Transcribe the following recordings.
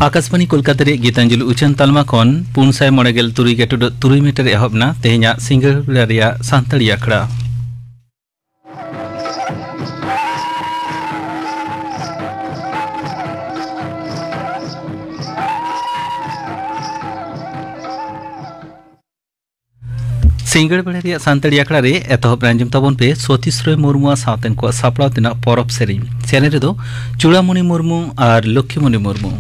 आकाशवाणी कोलकाता रे गीतांजलि उचान तालमा खन 493 मीटर एहबना तेहना सिंगल रिया सान्ताड़ी आखड़ा सिंगड़ बेड़ा रिया सान्ताड़ी आखड़ा रे एतहब रंजम तबन पे सतीश रॉय मुर्मू सावतेन को सापड़ाव तेना परब सेरेन रे दो चूड़ामणि मुर्मू और लक्ष्मीमणि मुर्मू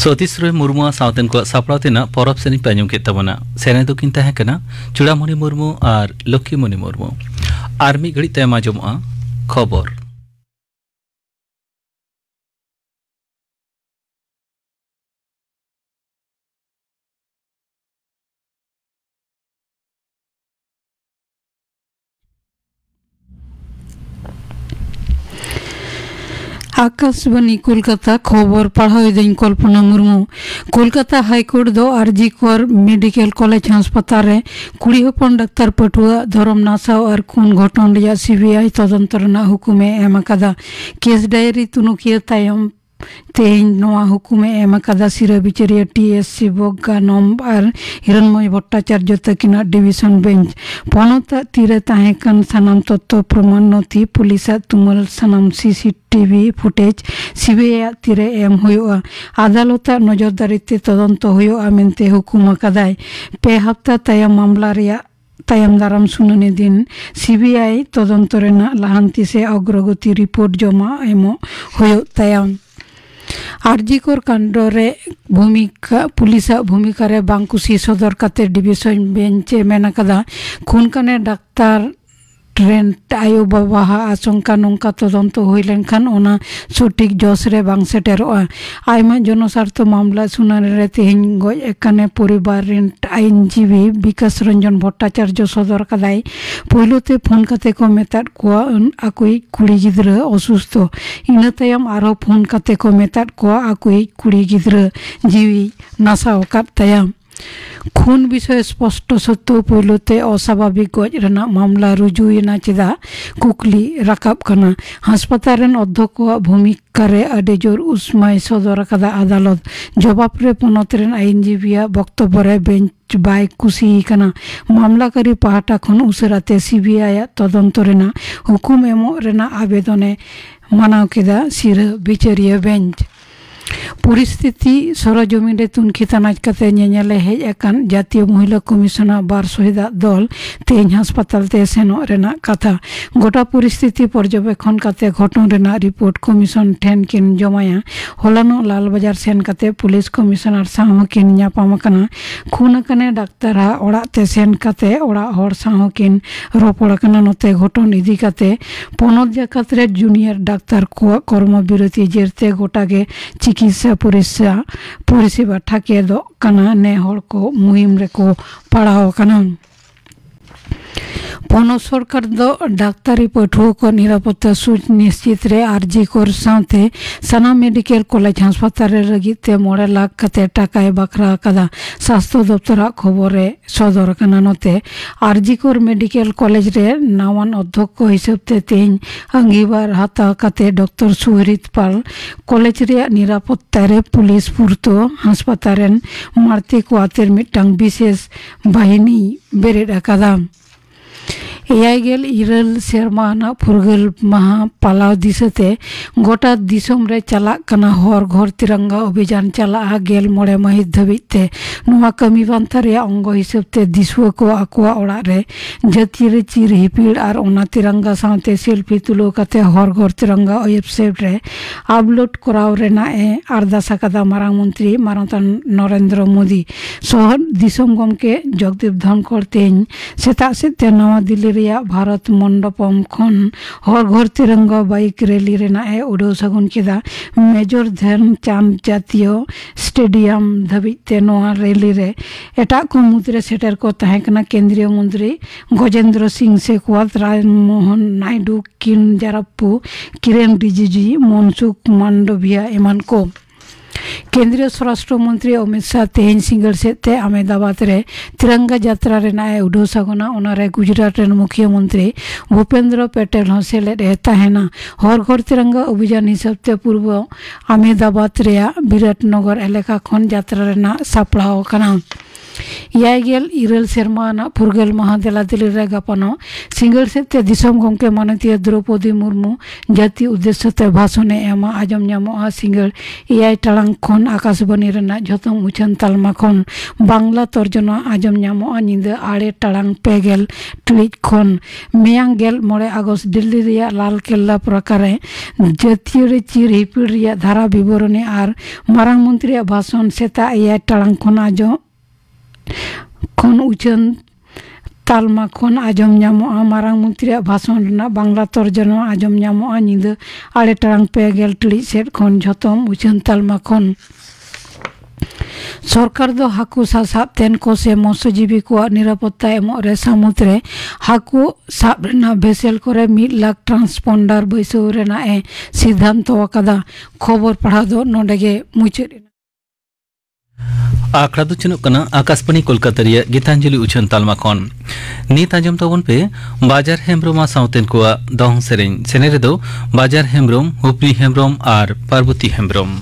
सतीश रॉय मुर्मू सावतेन को सापड़ाव तेना परब सेनी पांजम के तबना सेने दो किन तहे कना चूड़ामणि मुर्मू और लक्ष्मीमणि मुर्मू और मी घड़ी तय आंजमोगा खबर। आकाशवाणी कोलकाता खबर पढ़ाई कल्पना मुर्मू। कोलकाता हाईकोर्ट दो आरजीकर मेडिकल कॉलेज हासपाताल रे कुड़ी हपन डाक्तार पटुआ धरम नासाव और खून घटन रिया सीबीआई तदंत रना हुकुमे एम अकादा। केस डायरी तुनुकिया तायम तेज नवा हुकुमे एम अकादा। सिरा बिचारिया टीएससी बग्गानम और हिरणमय भट्टाचार्य तकिना डिविशन बेंच पनता तीरे ताहेकन सानाम तत्व प्रमाण नथि पुलिस तुमल सानाम सीसीटीवी फुटेज सीबीआई तीरे एम हुआ आदालत नजरदारीते तदंत हुआ मेनते हुकुम अकादाय। पे हफ्ता तायम मामला रिया तायम दाराम सुनानी दिन सीबीआई तदंत रेना लाहांती से अग्रगति रिपोर्ट जमा एमो हुयो तायम। आरजीकर कांड रे भूमिका पुलिस भूमिका रे बांकुसी सदर काते डिविशन बेंचे मेन अकादा। खून काने डाक्तार ट्रेन आयो बाबा आशंका नौका तदंत हुई लेनखान ओना सठिक जस रे बांग सेटेरोआ। आयमा जनस्वार्थ मामला सुनानी रे तेहेन गज एकाने परिवार रेन आईनजीवी विकास रंजन भट्टाचार्य सदर कदाय। पहलोते फोन काते को मेताद कोआ आकुई कुड़ी गिद्रा असुस्थ। इना तायम आरो फोन काते को मेताद कोआ आकुई कुड़ी गिद्रा जीवी नासाव कात तायम। खून विषय स्पष्ट सत्य पहलोते अस्वाभाविक गज रेना मामला रुजुएना चेदा कुकली राकाब कना। हासपाताल रेन अध्यक्ष भूमिका रे अडे जोर उस्माय सदर कदा आदालत जवाब रे पनत रेन आईनजीविया वक्तव्य रे बेंच बाय कुसी कना। मामलाकारी पाहटा खन उसराते सीबीआई तदंत रेना हुकुम एमो रेना आवेदने मानाव केदा सिरा बिचारिया बेंच। परिस्थिति सरजमीन रे तुनखी तनाज काते नेनेले हेज एकान जातीय महिला कमिशनर बार शहीदा दल तेज हासपाताल ते सेनो रेना कथा। गोटा परिस्थिति पर्यवेक्षण काते घटन रेना रिपोर्ट कमिशन ठेन किन जमाया। हलानो लालबाजार सेन काते पुलिस कमिशनर साह किन न्यापाम कना। खून कने डाक्तार हा ओड़ा ते सेन काते ओड़ा हर साह किन रोपड़ कना। नते घटन इदी काते पनत जाकात रे जूनियर डाक्तार को कर्मविरति जेरते गोटागे चिकित्सा परिसेवा ठाके दो कना ने हर को मुहिम रेको पढ़ाओ कना। पनत सरकार दो डाक्तारी पठुआ को निरापत्ता सुनिश्चित रे आरजीकर साथे साना मेडिकल कॉलेज हासपाताल रे लगी ते 9 लाख कते टाकाय बाखरा कदा। स्वास्थ्य दफ्तर खबर रे सदर कना। नते आरजीकर मेडिकल कॉलेज रे नावान अध्यक्ष हिसाबते तेज अंगीबार हाता कते डॉक्टर सुहृत पाल कॉलेज रे निरापत्ता रे पुलिस पुरतो हासपाताल रेन मारती को आतेर मिटांग विशेष बाहिनी बेरेड अकादा। एयागेल इरल सेरमाना फुरगल महा पालाव दिसते गोटा दिसम रे चला कना हर घर तिरंगा अभियान चला गेल मोड़े महित धबिते नुआ कमी बांथा रे अंग हिसाबते दिसुआ को आकुआ ओड़ा रे जतीरे चिर हिपिड़ और ओना तिरंगा साथे सेल्फी तुलो काते हर घर तिरंगा वेबसाइट रे अपलोड कराव रेना ए आरदासा कदा मारांग मंत्री मानवता नरेंद्र मोदी शहर दिसम गमके जगदीप धनखड़ तेज सेता सेते नवा दिल्ली रिया भारत मंडपम खन हर घर तिरंगा बाइक रैली रेना ए उड़ो सगुन केदा। मेजर ध्यानचंद जातीय स्टेडियम धबिते नोआ रैली रे एटा को मुद्रे सेटर को तहेकना केंद्रीय मंत्री गजेंद्र सिंह शेखावत राममोहन नायडू किन जारप्पू किरेन रिजिजू मनसुख मांडविया एमान को। केंद्रीय स्वराष्ट्र मंत्री अमित शाह तेज सिंगल सेते अहमदाबाद रे तिरंगा यात्रा रेना उड़ो सगुना। ओनारे गुजरात रेन मुख्यमंत्री भूपेंद्र पटेल हसेले तहना हर घर तिरंगा अभियान हिसाबते पूर्व अहमदाबाद रेया विराटनगर एलाका खन यात्रा रेना सापड़ाव कना। यागेल इरल सेरमाना फुरगल महादेला दिल्ली रे गापानो सिंगल सेते दिसम गमके माननीय द्रौपदी मुर्मू जातीय उद्देश्यते भाषणे एमा आजम ᱧᱟᱢᱚᱜᱼᱟ सिंगल एआई टाड़ांग खन आकाशवाणी रेना झोतम उछान तालमा खन बांग्ला तर्जना आजम ᱧᱟᱢᱚᱜᱼᱟ ᱧᱤᱫᱟᱹ 8 टाड़ांग 2 ᱴᱤᱲᱤᱡ खन मेयांग गेल 9 अगस्त दिल्ली रिया लाल केल्ला प्रकारे जातीय रे चिर हिपिड़ रिया धारा विवरणी और मारांग मंत्री भाषण सेता एआई टाड़ांग खन आजम खन उछान तालमा खन आजम ᱧᱟᱢᱚᱜᱼᱟ। मारांग मंत्री भाषण रेना बांग्ला तर्जना आजम ᱧᱟᱢᱚᱜᱼᱟ ᱧᱤᱫᱟᱹ 8 टाड़ांग 2 ᱴᱤᱲᱤᱡ सेट खन झोतम उछान तालमा खन। सरकार दो हाकू साब तेन को से मत्स्यजीवी को निरापत्ता एमरे समुद्र रे हाकू साब रेना भेसेल करे 1 लाख ट्रांसपॉन्डर बैसो रेना ए सिद्धांत अकादा खबर पढ़ा दो नोडेगे मुचाद आखड़ा दो चुनुक कना आकाशवाणी कोलकाता रिया गीतांजलि उछन तालमा खन नीत आंजम तबन पे बाजार हेम्ब्रोमा साउतेन को दong सेरेन सेनेरे दो बाजार हेम्ब्रोम हुपनी हेम्ब्रोम और पार्वती हेम्ब्रोम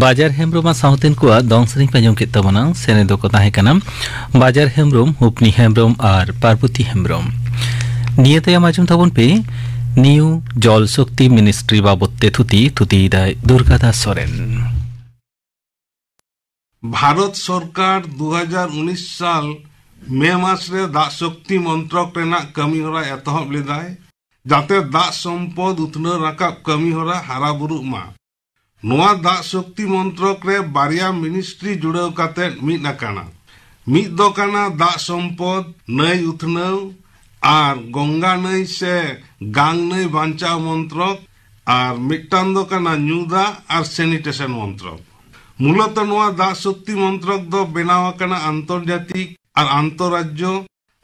बाजार हेम्ब्रोमा साउतेन को दong सरिंग पंजम के तबना सेने दो को ताहे कना बाजार हेम्ब्रोम हुपनी हेम्ब्रोम और पार्वती हेम्ब्रोम নিয়ে তাইম আজম তাবন পে নিউ জল শক্তি মিনিস্ট্রি বাবদতে থুতি দায় দুর্গাদাস সরেন। ভারত সরকার 2019 সাল মে মাস রে দাগ শক্তি মন্ত্রক রেনাক কামি হরা এতহব লেদায় যাতে দাগ সম্পদ উতনᱟᱹᱣ রাকাব কামি হরা হারা বুরুগ মা। নোয়া দাগ শক্তি মন্ত্রক রে বারিয়া মিনিস্ট্রি জুড়াव কাতে মিদ আকানা। মিদ ᱫᱚ ᱠᱟᱱᱟ দাগ সম্পদ নৈ উতᱱᱟᱹᱣ আর গঙ্গা নৈ সে গাং নৈ বাঞ্চাও মন্ত্রক আর মিদটাং ᱫᱚ ᱠᱟᱱᱟ ᱧᱩ ᱫᱟᱜ আর স্যানিটেশন মন্ত্রক। মূলত নোয়া দাগ শক্তি মন্ত্রক ᱫᱚ বেনাও আকানা আন্তর্জাতিক আর আন্তঃরাজ্য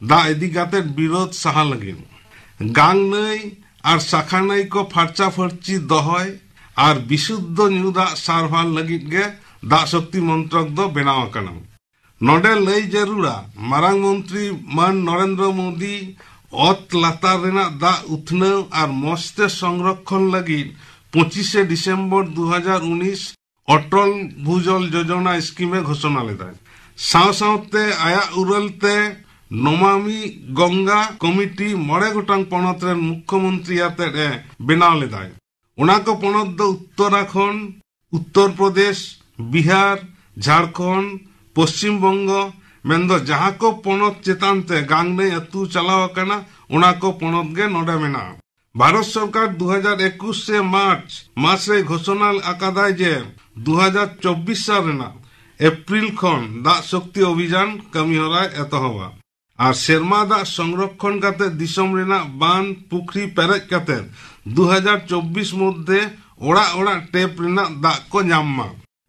দাগ ইদি কাতে বিরোধ সাহা লাগিন। গাং নৈ আর শাখা নৈ কো ফার্চা ফার্চি দহয় আর বিশুদ্ধ ᱧᱩ ᱫᱟᱜ সার্ভার লাগিত গে দাগ শক্তি মন্ত্রক ᱫᱚ বেনাও আকানা। নডে লই জারুড়া মারাং মন্ত্রী মান নরেন্দ্র মোদী অত লাতার রেনাক দাগ উতনাᱹᱣ আর মস্তে সংরক্ষণ লাগিত 25 ডিসেম্বর 2019 অটল ভূজল যোজনা স্কিমে ঘোষণা লেদায়। সাথে আয়া উড়ালতে নমামি গঙ্গা কমিটি 9 গোটাং পনত রেন মুখ্যমন্ত্রী আতে বেনাও লেদায়। ওনা কো পনত দ উত্তরাখণ্ড, উত্তর প্রদেশ, বিহার, ঝাড়খণ্ড, পশ্চিম বঙ্গ মেন্দো যাহা কো পনত চেতানতে গাং নৈ আতু চালাও আকানা ওনা কো পনত গে নডে মেনা। ভারত সরকার 2021 সে মার্চ মাসে ঘোষণা আকাদায় যে 2024 সাল রেনা এপ্রিল খন দাগ শক্তি অভিযান কামি হরা এতহবা আর সেরমা দাগ সংরক্ষণ কাতে দিশম রেনা বান পুখরি পেরেজ কাতে 2024 মধ্যে ওড়া ওড়া টেপ রেনা দাগ কো ᱧᱟᱢ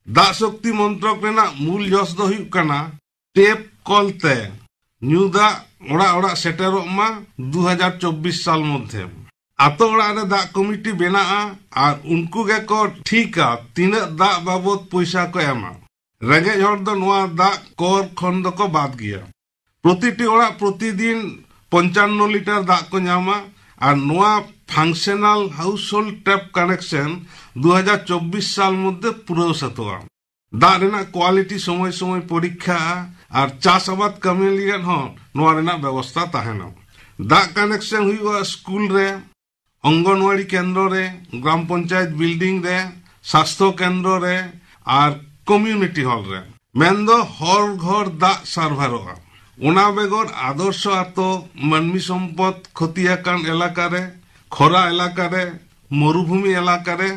দাগ শক্তি মন্ত্রক রেনা মূল জস দ হুᱭᱩᱜ ᱠᱟᱱᱟ টেপ কলতে ᱧᱩ দাগ ওড়া ওড়া সেটেরক মা 2024 সাল মধ্যে। আতো ওড়া রে দাগ কমিটি বেনাআ আর উনকু গে কো ঠিকা তিনা দাগ বাবদ পয়সা কো এমা। রেগে হড় দ নোয়া দাগ কর খন দ কো বাদ গিয়া। প্রতিটি ওড়া প্রতিদিন 55 লিটার দাগ কো ᱧামা আর নোয়া ফাংশনাল হাউসহোল্ড ট্যাপ কানেকশন 2024 সাল মধ্যে পুরো সতোয়া। দাগ রেনা কোয়ালিটি সময় সময় পরীক্ষা আর চাষ আবাদ কামি লিগান হ নোয়া রেনা ব্যবস্থা তাহেনা। দাগ কানেকশন হুইবা স্কুল রে, অঙ্গনওয়াড়ি কেন্দ্র রে, গ্রাম পঞ্চায়েত বিল্ডিং রে, স্বাস্থ্য কেন্দ্র রে আর কমিউনিটি হল রে। মেনদো হর ঘর দাগ সার্ভারোয়া। ওনা বেগর আদর্শ আতো মানমি সম্পদ ক্ষতিয়াকান এলাকারে, খরা এলাকারে, মরুভূমি এলাকারে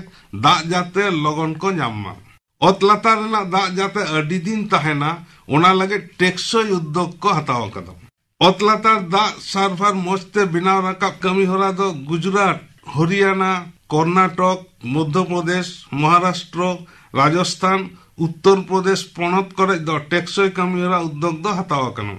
দাগ যাতে লগন কো ᱧাᱢ। অত লাতার রেনা দাগ যাতে আডি দিন তাহেনা ওনা লাগে টেকসই উদ্যোগ কো হাতাও আকাদা। অত লাতার দাগ সার্ভার মস্তে বিনাও রাকাব কামি হরা দ গুজরাট, হরিয়ানা, কর্ণাটক, মধ্যপ্রদেশ, মহারাষ্ট্র, রাজস্থান, উত্তর প্রদেশ পনত করে দ টেকসই কামি হরা উদ্যোগ দ হাতাও আকানা।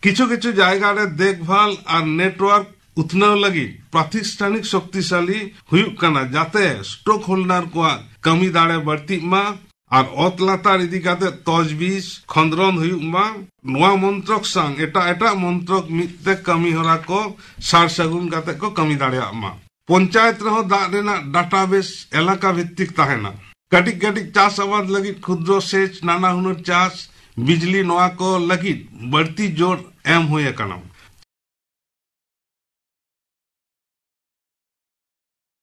কিছু কিছু জায়গা রে দেখভাল আর নেটওয়ার্ক উতনাও লাগি প্রাতিষ্ঠানিক শক্তিশালী হুয়ুগ কানা যাতে স্টক হোল্ডার কোয়া কামি দাড়ে বাড়তি মা আর অত লাতার ইদি কাতে তজবিজ খন্দ্রন হুয়ুগ মা। নোয়া মন্ত্রক সাং এটা মন্ত্রক মিতে কামি হরা কো সার সাগুন কাতে কো কামি দাড়েয়া মা। পঞ্চায়েত রহ দাগ রেনা ডাটাবেস এলাকা ভিত্তিক তাহেনা। কাটিক কাটিক চাষ আবাদ লাগি ক্ষুদ্র সেচ নানা হুনার চাষ বিজলি নোয়া কো লাগি বাড়তি জোর এম হুই আকানা।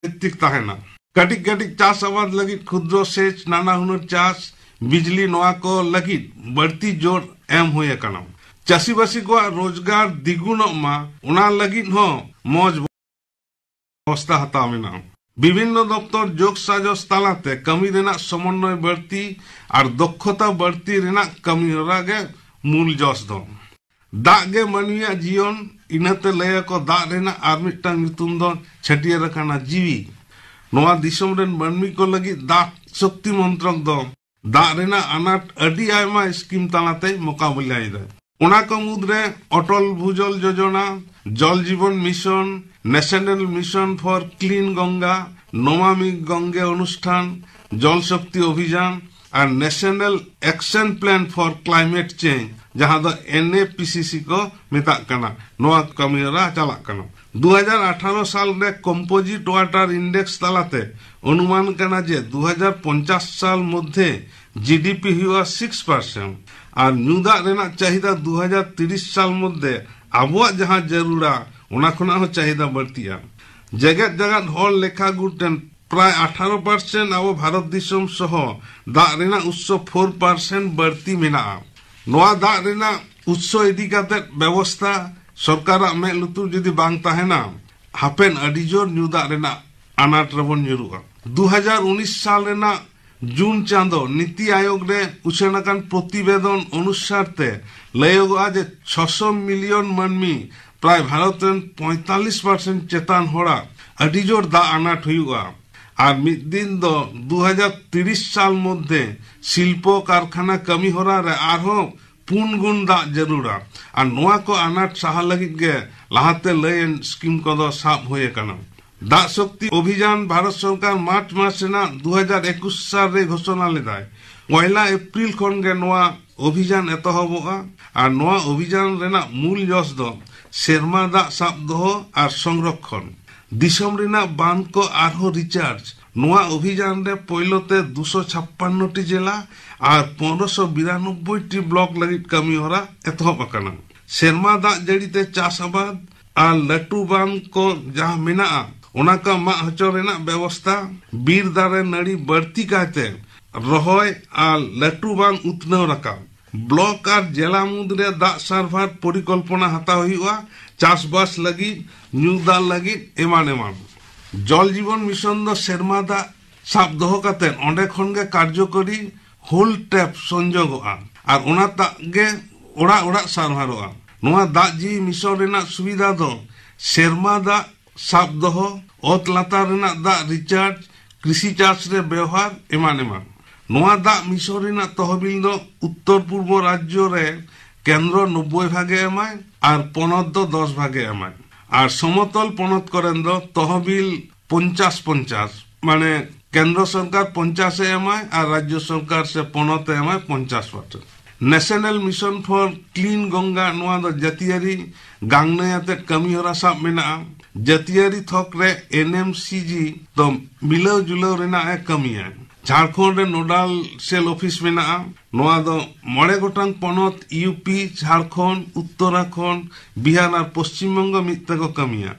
ভিত্তিক তাহেনা। কাটিক কাটিক চাষ আবাদ লাগি ক্ষুদ্র সেচ নানা হুনার চাষ বিজলি নোয়া কো লাগি বাড়তি জোর এম হুই আকানা। চাষিবাসী কো রোজগার দ্বিগুণ মা ওনা লাগি হ মজ ব্যবস্থা হাতাও মেনা। বিভিন্ন দপ্তর যোগ সাজস তালাতে কামি রেনা সমন্বয় বাড়তি আর দক্ষতা বাড়তি রেনা কামি হরা গে মূল জস দ। দাগ গে মানবিয়া জীবন ইনাতে লয়া কো দাগ রেনা আর মিদটাং nyutum দ ছাটিয়া রাখানা জীবী। নোয়া দিশম রেন মানমি কো লাগি দাগ শক্তি মন্ত্রক দ দাগ রেনা আনাট আডি আয়মা স্কিম তালাতে মোকাবিলাই দেয়। ওনা কো মুদ্রে অটল Bhujal Yojana, Jal Jeevan mission, national mission for clean Ganga, Namami Gange অনুষ্ঠান, জল শক্তি অভিযান আর national action plan for climate change जहां दो NAPCC को मेता कना नोआ कमिरा चला कना 2018 साल रे कम्पोजिट वाटर इंडेक्स तालाते अनुमान कना जे 2050 साल मध्य GDP हुआ 6% और न्यूदा रेना चाहिदा 2030 साल मध्य आबुआ जहां जरूरा ओना खुना हो चाहिदा बढ़तिया जगत जगत हॉल लेखा गुटेन प्राय 18% अब भारत दिसम सह दाग रेना उत्स 4% बढ़ती मेना नोआ दाग रेना उत्स इदी काते व्यवस्था सरकार में लुतुर जुदी बांग ताहेना हापेन अडी जोर न्यू दाग रेना अनाट रबन ᱧᱩᱨᱩᱜᱼᱟ 2019 साल रेना जून चांदो नीति आयोग ने उछेनाकान प्रतिवेदन अनुसार ते लयोगआ जे 600 मिलियन मानमी प्राय भारत 45% चेतान होड़ा अडी जोर दा अनाट हुआ और मिद दिन दो 2030 साल मध्य शिल्प कारखाना कमी होरा रे आरो 4 गुण दा जरूरा और नोआ को अनाट साहा लगित गे लाहाते लयन स्कीम को दो साब होए कना दाग शक्ति अभियान भारत सरकार मार्च मास 2021 साल रे घोषणा लेदाय 1 एप्रिल खन गे नोआ अभियान एतहबोगा और नोआ अभियान रेना मूल जस दो सेरमा दाग साब दोहो और संरक्षण दिसम रेना बांध को आरो रिचार्ज नोआ अभियान रे पहलोते 256 टी जिला और 1592 टी ब्लॉक लगित कमी होरा एतहब अकना सेरमा दाग जड़ीते चास आबाद और लटू बांध को जहां मेना ओना का मा हचो रेना व्यवस्था बीर दारे नड़ी बढ़ती काते रहोय और लटू बांध उतनव रका ब्लॉक और जिला मुद्रे दाग सार्भार परिकल्पना हताव हुआ चाषबास लगी न्यू दाल लगी एमान एमान जल जीवन मिशन दो सेरमा दा साब दोहो काते ओंडे खन गे कार्यकरी होल टैप संजोगआ और ओना तागे ओड़ा ओड़ा सार्भारोआ नोआ दाग जी मिशन रेना सुविधा दो सेरमा दा साब दोहो ओत लातार रेना दा रिचार्ज कृषि चाष रे व्यवहार एमान एमान नोआ दा मिशन रेना तहबिल दो उत्तर पूर्व राज्य रे केंद्र 90 भागे एमाय और पनत दो 10 भागे एमाय और समतल पनत करें दो तहबिल 50-50 माने केंद्र सरकार 50 एमाय और राज्य सरकार से पनत एमाय 50%। National mission for clean Ganga नोआ दो जतियारी गांगनयाते कमी होरा साब मेना जतियारी थक रे एनएमसीजी तो मिलाव जुलाव रेना ए कमी है झारखंड रे नोडाल सेल ऑफिस मेना नोआ दो मड़े गोटांग पनत यूपी झारखंड उत्तराखंड बिहार और पश्चिम बंग मित्ते को कमिया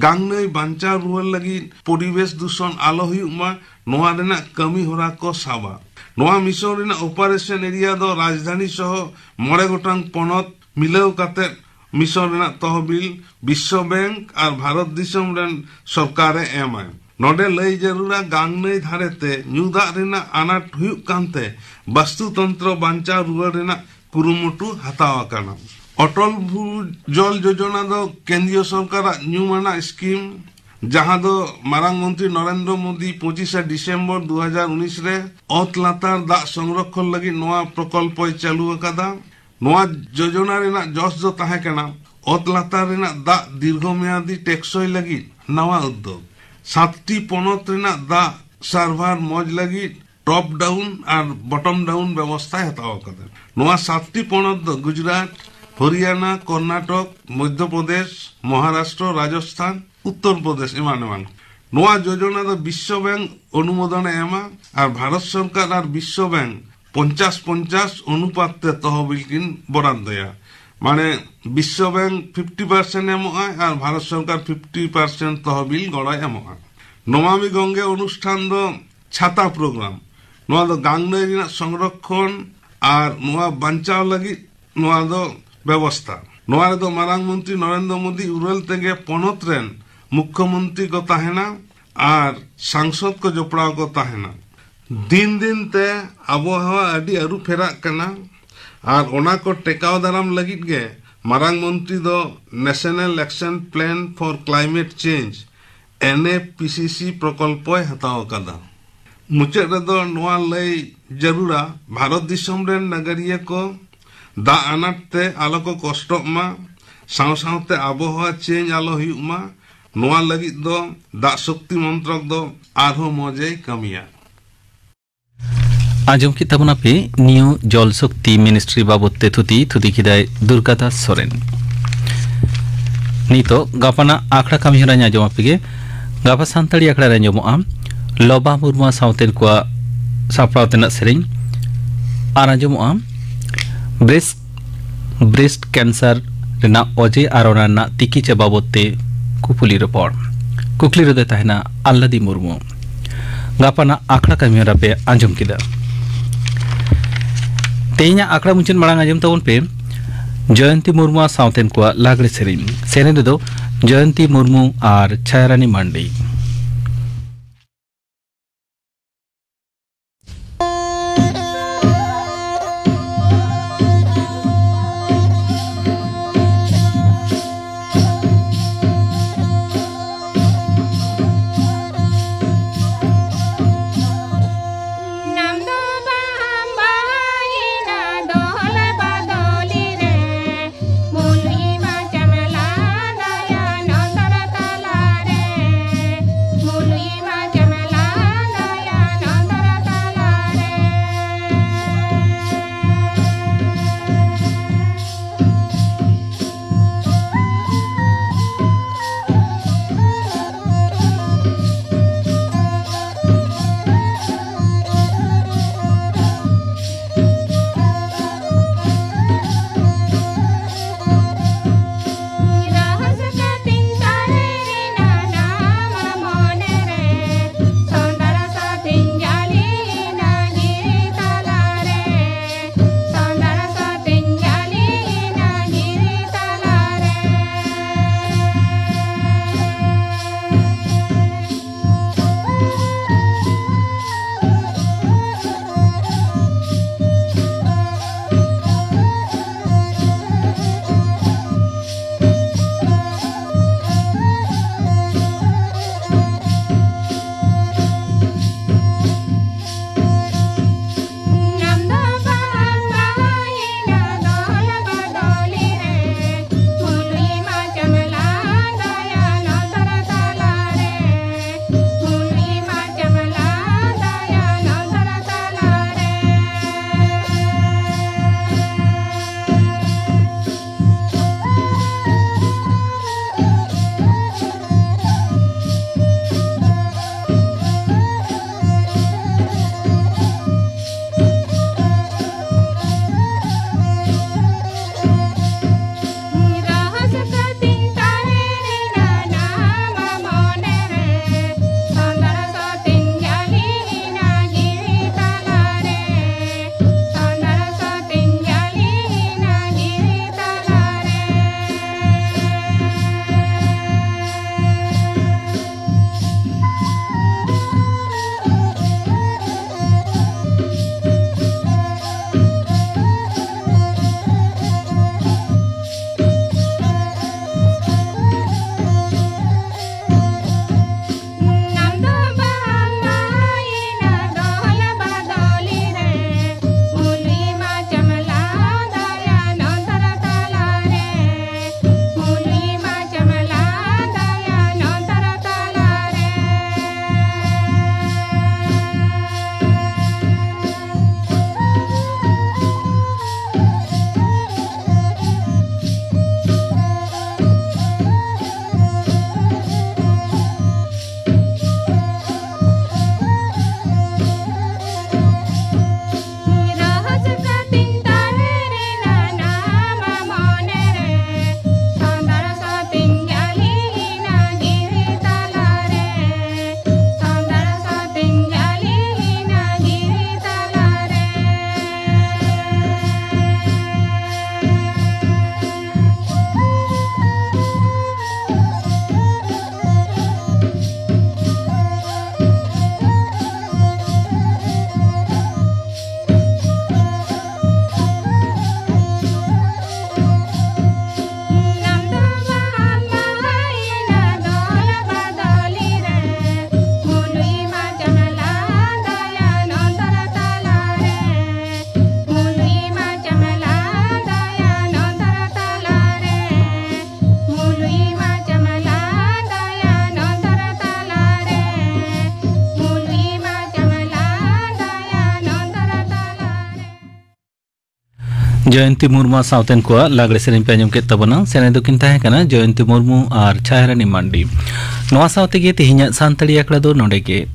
गांगनई बांचा रुअल लगी परिवेश दूषण आलो हुयुमा नोआ रेना कमी होरा को साबा नोआ मिशन रेना ऑपरेशन एरिया दो राजधानी सह मड़े गोटांग पनत मिलाव काते मिशन रेना तहबिल विश्व बैंक और भारत दिसम रेन सरकार एमाय नोडे लई जरूरा गांगनई धारेते न्यू दाग रेना अनाट हुयुक कांते वास्तुतंत्र बांचा रुअल रेना कुरुमुटु हताव आकाना अटल भूजल योजना दो केंद्रीय सरकार न्यूमाना स्कीम जहां दो मारांग मंत्री नरेंद्र मोदी 25 डिसेम्बर 2019 रे ओत लातार दाग संरक्षण लगी नोआ प्रकल्प चालू अकादा नोआ योजना रेना जस दो ताहे कना ओत लातार रेना दाग दीर्घमेयादी टेक्सोय लगी नवा उद्योग 7टी पनत रेना दाग सार्भार मौज लगी टॉप डाउन और बॉटम डाउन व्यवस्था हताव कदे नोआ 7टी पनत दो गुजरात हरियाणा कर्नाटक मध्य प्रदेश महाराष्ट्र राजस्थान उत्तर प्रदेश एमान एमान नोआ योजना दो विश्व बैंक अनुमोदन एमा और भारत सरकार और विश्व बैंक 50-50 अनुपात तहबिल किन बराद दया माने विश्व बैंक 50% एमोआ और भारत सरकार 50% तहबिल गड़ा एमोआ नमामि गंगे अनुष्ठान दो छाता प्रोग्राम नोआ दो गांगनई रेना संरक्षण और नोआ बांचाव लगी नोआ दो व्यवस्था नोआ दो मारांग मंत्री नरेंद्र मोदी उरल तेगे पनत रेन मुख्यमंत्री को ताहेना और सांसद को जोपड़ाव को ताहेना दिन दिन ते आबोहावा अडी अरु फेरा कना और ओना को टेकाव दाराम लगित गे मारांग मंत्री दो national action plan for climate change NFPCC प्रकल्प हताव कदा मुचाद रे दो नोआ लई जरूरा भारत दिसम रेन नगरिया को दा अनाट ते आलो को कष्ट मा साव सावते आबोहावा चेंज आलो हुयुमा नोआ लगित दो दाग शक्ति मंत्रक दो आरो मौजे कमिया आजम की तबना पे न्यू जल शक्ति मिनिस्ट्री बाबते थुती खिदाय दुर्गादास सोरेन नितो गापाना आखड़ा कमी हरा आजम पे गापा सानताड़ी आखड़ा रे आजमोआ लोबा मुर्मू सावतेन को सापड़ाव तेना सेरेñ आर आजमोआ breast cancer rena oje ar ona rena tikicha babotte kupuli ropor kukli rode tahena Alladi Murmu gapana akra kami hora pe anjum kida teinya akra muncin marang anjum tabon pe Jayanti Murmu sauten ko lagre serin sene do Jayanti Murmu ar Chayarani Mandi Jayanti Murmu sauten ko lagre sering pe anjom ke tabona sene dokin tahe kana Jayanti Murmu ar Chayarani Mandi noa saute ge tihinya santali akla do nonde ke